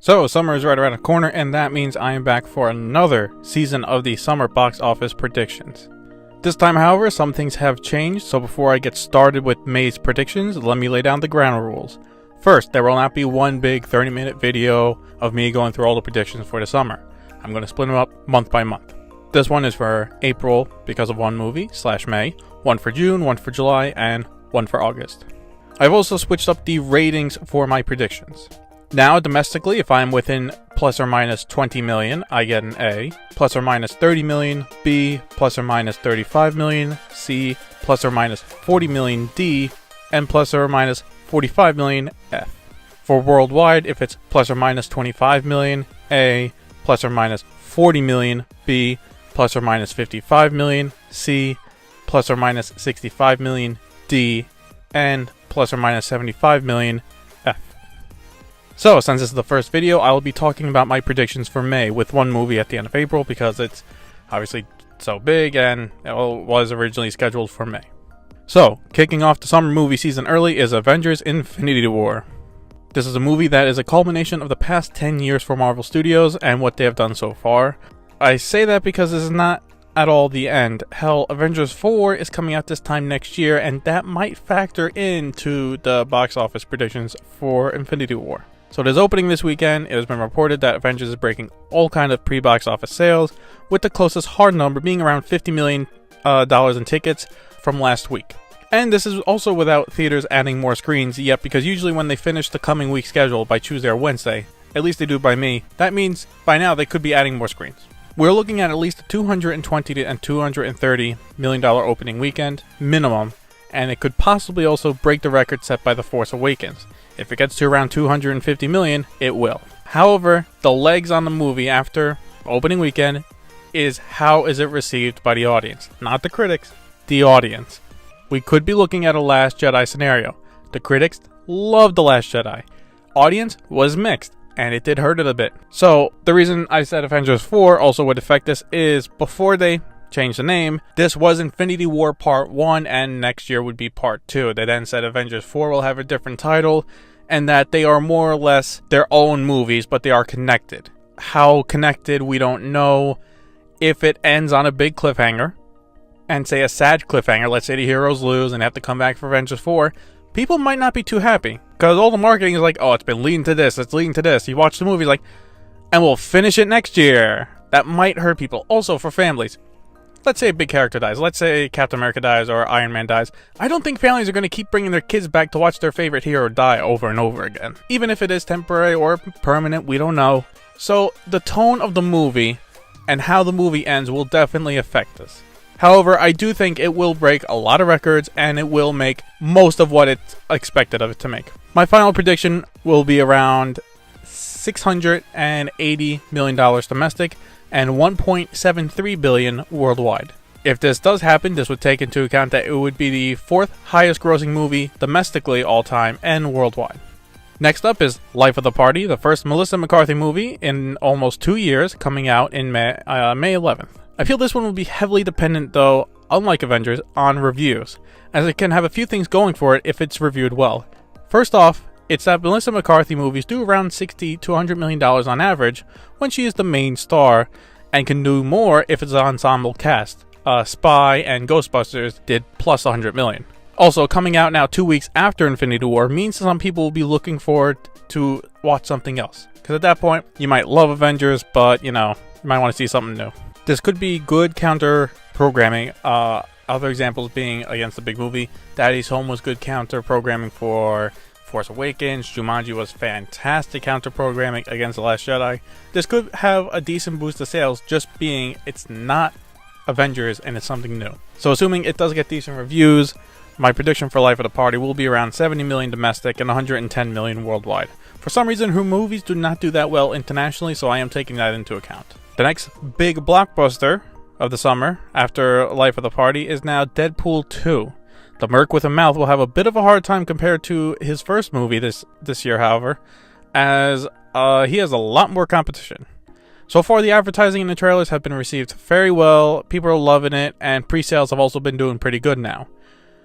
So, summer is right around the corner, and that means I am back for another season of the summer box office predictions. This time, however, some things have changed, so before I get started with May's predictions, let me lay down the ground rules. First, there will not be one big 30-minute video of me going through all the predictions for the summer. I'm going to split them up month by month. This one is for April because of one movie, /May, one for June, one for July, and one for August. I've also switched up the ratings for my predictions. Now, domestically, if I'm within plus or minus 20 million, I get an A, plus or minus 30 million, B, plus or minus 35 million, C, plus or minus 40 million, D, and plus or minus 45 million, F. For worldwide, if it's plus or minus 25 million, A, plus or minus 40 million, B, plus or minus 55 million, C, plus or minus 65 million, D, and plus or minus 75 million, F. So, since this is the first video, I will be talking about my predictions for May with one movie at the end of April because it's obviously so big and it was originally scheduled for May. So, kicking off the summer movie season early is Avengers Infinity War. This is a movie that is a culmination of the past 10 years for Marvel Studios and what they have done so far. I say that because this is not at all the end. Hell, Avengers 4 is coming out this time next year, and that might factor into the box office predictions for Infinity War. So it is opening this weekend. It has been reported that Avengers is breaking all kind of pre-box office sales, with the closest hard number being around $50 million in tickets from last week. And this is also without theaters adding more screens yet, because usually when they finish the coming week schedule by Tuesday or Wednesday, at least they do by me, that means by now they could be adding more screens. We're looking at least a $220 and $230 million opening weekend, minimum, and it could possibly also break the record set by The Force Awakens. If it gets to around $250 million, it will. However, the legs on the movie after opening weekend is how is it received by the audience, not the critics, the audience. We could be looking at a Last Jedi scenario. The critics loved The Last Jedi. Audience was mixed, and it did hurt it a bit. So, the reason I said Avengers 4 also would affect this is before they changed the name, this was Infinity War Part 1, and next year would be Part 2. They then said Avengers 4 will have a different title, and that they are more or less their own movies, but they are connected. How connected, we don't know. If it ends on a big cliffhanger, and say a sad cliffhanger, let's say the heroes lose and have to come back for Avengers 4, people might not be too happy. Because all the marketing is like, oh, it's been leading to this, it's leading to this. You watch the movie like, and we'll finish it next year. That might hurt people. Also, for families, let's say a big character dies. Let's say Captain America dies or Iron Man dies. I don't think families are going to keep bringing their kids back to watch their favorite hero die over and over again. Even if it is temporary or permanent, we don't know. So, the tone of the movie and how the movie ends will definitely affect this. However, I do think it will break a lot of records and it will make most of what it's expected of it to make. My final prediction will be around $680 million domestic and $1.73 billion worldwide. If this does happen, this would take into account that it would be the fourth highest grossing movie domestically all time and worldwide. Next up is Life of the Party, the first Melissa McCarthy movie in almost 2 years, coming out in May 11th. I feel this one will be heavily dependent, though, unlike Avengers, on reviews, as it can have a few things going for it if it's reviewed well. First off, it's that Melissa McCarthy movies do around $60 to $100 million on average when she is the main star, and can do more if it's an ensemble cast. Spy and Ghostbusters did plus $100 million. Also, coming out now 2 weeks after Infinity War means some people will be looking forward to watch something else. Because at that point, you might love Avengers, but, you might want to see something new. This could be good counter programming. Other examples being against the big movie. Daddy's Home was good counter programming for Force Awakens. Jumanji was fantastic counter programming against The Last Jedi. This could have a decent boost to sales just being it's not Avengers and it's something new. So assuming it does get decent reviews, my prediction for Life of the Party will be around $70 million domestic and $110 million worldwide. For some reason, her movies do not do that well internationally, so I am taking that into account. The next big blockbuster of the summer, after Life of the Party, is now Deadpool 2. The Merc with a Mouth will have a bit of a hard time compared to his first movie this year, however, as he has a lot more competition. So far, the advertising and the trailers have been received very well, people are loving it, and pre-sales have also been doing pretty good now.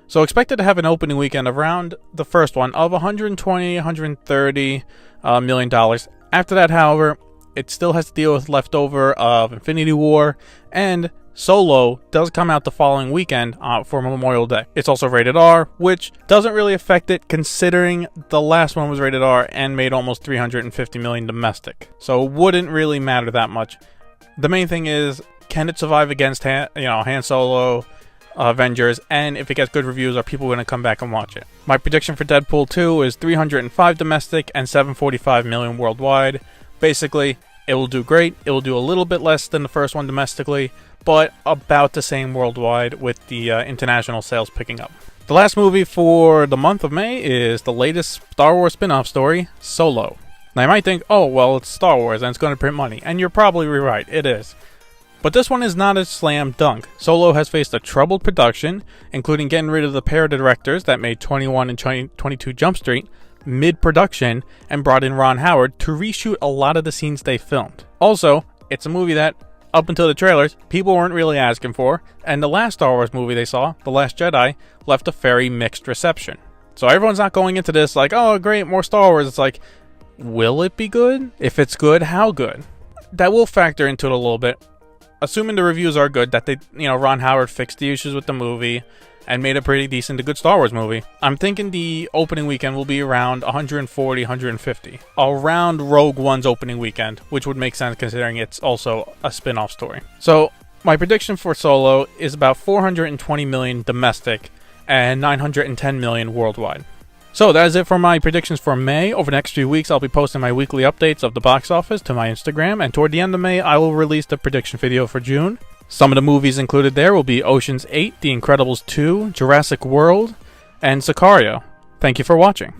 So expected to have an opening weekend around the first one of $120, $130 million After that, however, it still has to deal with leftover of Infinity War, and Solo does come out the following weekend for Memorial Day. It's also rated R, which doesn't really affect it considering the last one was rated R and made almost $350 million domestic. So it wouldn't really matter that much. The main thing is, can it survive against Han Solo, Avengers, and if it gets good reviews, are people going to come back and watch it? My prediction for Deadpool 2 is 305 domestic and 745 million worldwide. Basically, it will do great. It will do a little bit less than the first one domestically, but about the same worldwide with the international sales picking up. The last movie for the month of May is the latest Star Wars spin-off story, Solo. Now you might think, oh, well, it's Star Wars and it's going to print money, and you're probably right, it is. But this one is not a slam dunk. Solo has faced a troubled production, including getting rid of the pair of directors that made 21 and 22 Jump Street mid-production and brought in Ron Howard to reshoot a lot of the scenes they filmed. Also, it's a movie that, up until the trailers, people weren't really asking for, and the last Star Wars movie they saw, The Last Jedi, left a very mixed reception. So everyone's not going into this like, oh great, more Star Wars. It's like, will it be good? If it's good, how good? That will factor into it a little bit. Assuming the reviews are good, that Ron Howard fixed the issues with the movie and made a pretty decent to good Star Wars movie. I'm thinking the opening weekend will be around 140, 150. Around Rogue One's opening weekend, which would make sense considering it's also a spin-off story. So, my prediction for Solo is about 420 million domestic and 910 million worldwide. So that is it for my predictions for May. Over the next few weeks, I'll be posting my weekly updates of the box office to my Instagram, and toward the end of May, I will release the prediction video for June. Some of the movies included there will be Ocean's 8, The Incredibles 2, Jurassic World, and Sicario. Thank you for watching.